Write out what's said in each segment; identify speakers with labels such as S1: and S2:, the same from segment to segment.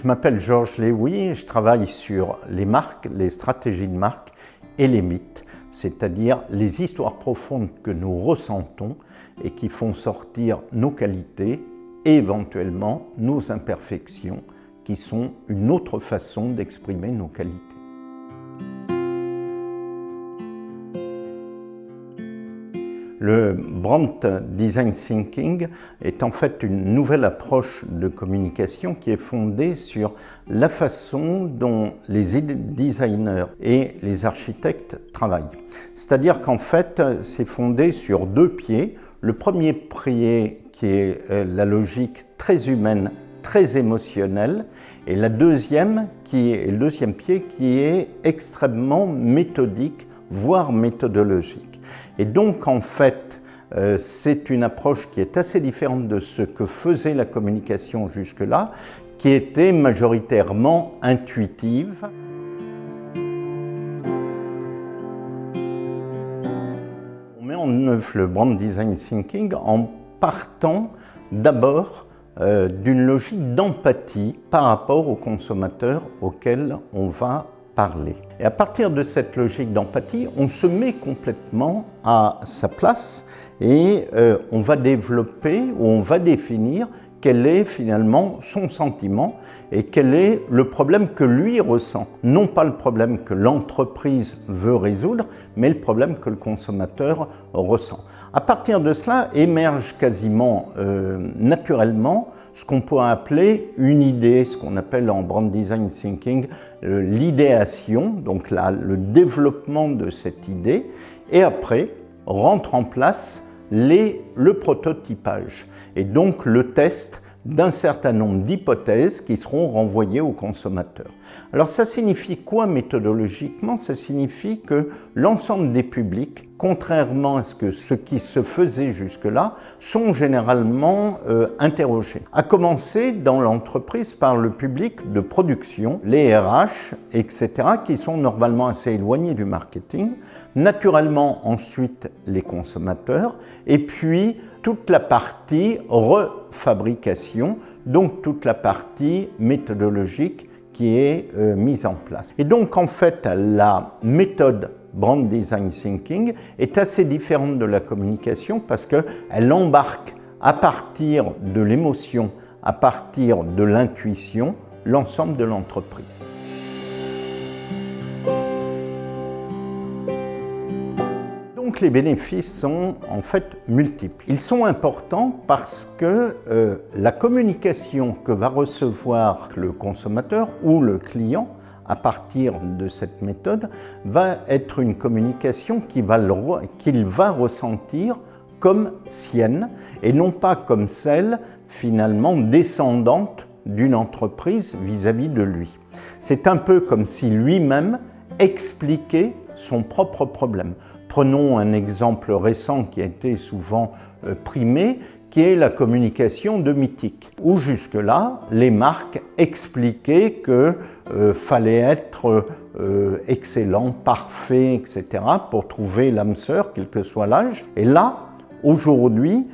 S1: Je m'appelle Georges Léoui et je travaille sur les marques, les stratégies de marque et les mythes, c'est-à-dire les histoires profondes que nous ressentons et qui font sortir nos qualités et éventuellement nos imperfections, qui sont une autre façon d'exprimer nos qualités. Le Brand Design Thinking est en fait une nouvelle approche de communication qui est fondée sur la façon dont les designers et les architectes travaillent. C'est-à-dire qu'en fait, c'est fondé sur deux pieds. Le premier pied qui est la logique très humaine, très émotionnelle, et le deuxième pied qui est extrêmement méthodique, voire méthodologique. Et donc, en fait, c'est une approche qui est assez différente de ce que faisait la communication jusque-là, qui était majoritairement intuitive. On met en œuvre le Brand Design Thinking en partant d'abord d'une logique d'empathie par rapport aux consommateurs auxquels on va parler. Et à partir de cette logique d'empathie, on se met complètement à sa place et on va développer ou on va définir quel est finalement son sentiment et quel est le problème que lui ressent. Non pas le problème que l'entreprise veut résoudre, mais le problème que le consommateur ressent. À partir de cela émerge quasiment naturellement ce qu'on peut appeler une idée, ce qu'on appelle en Brand Design Thinking l'idéation, donc là, le développement de cette idée, et après rentre en place le prototypage et donc le test d'un certain nombre d'hypothèses qui seront renvoyées aux consommateurs. Alors ça signifie quoi méthodologiquement? Ça signifie que l'ensemble des publics, contrairement à ce qui se faisait jusque-là, sont généralement interrogés. À commencer dans l'entreprise par le public de production, les RH, etc., qui sont normalement assez éloignés du marketing, naturellement ensuite les consommateurs, et puis toute la partie refabrication, donc toute la partie méthodologique qui est mise en place. Et donc en fait, la méthode Brand Design Thinking est assez différente de la communication parce qu'elle embarque à partir de l'émotion, à partir de l'intuition, l'ensemble de l'entreprise. Donc les bénéfices sont en fait multiples. Ils sont importants parce que la communication que va recevoir le consommateur ou le client à partir de cette méthode va être une communication qu'il va ressentir comme sienne et non pas comme celle finalement descendante d'une entreprise vis-à-vis de lui. C'est un peu comme si lui-même expliquait son propre problème. Prenons un exemple récent qui a été souvent primé, qui est la communication de Mythique, où jusque-là, les marques expliquaient qu'il fallait être excellent, parfait, etc., pour trouver l'âme sœur, quel que soit l'âge. Et là, aujourd'hui,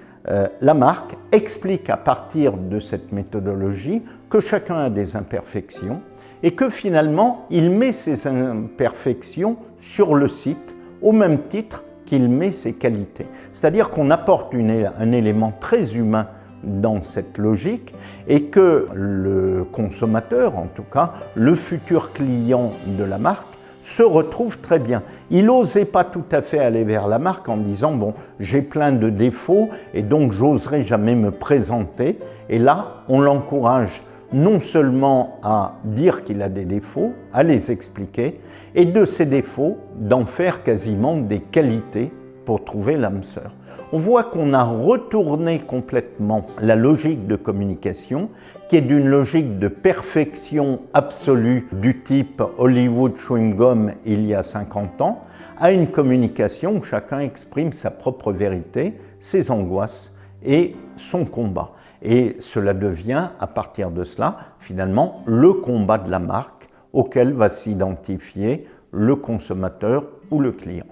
S1: la marque explique à partir de cette méthodologie que chacun a des imperfections et que finalement, il met ces imperfections sur le site au même titre qu'il met ses qualités. C'est-à-dire qu'on apporte un élément très humain dans cette logique et que le consommateur, en tout cas le futur client de la marque, se retrouve très bien. Il n'osait pas tout à fait aller vers la marque en disant « bon, j'ai plein de défauts et donc j'oserai jamais me présenter ». Et là, on l'encourage non seulement à dire qu'il a des défauts, à les expliquer, et de ces défauts, d'en faire quasiment des qualités pour trouver l'âme sœur. On voit qu'on a retourné complètement la logique de communication, qui est d'une logique de perfection absolue du type Hollywood Chewing Gum il y a 50 ans, à une communication où chacun exprime sa propre vérité, ses angoisses et son combat. Et cela devient, à partir de cela, finalement, le combat de la marque auquel va s'identifier le consommateur ou le client.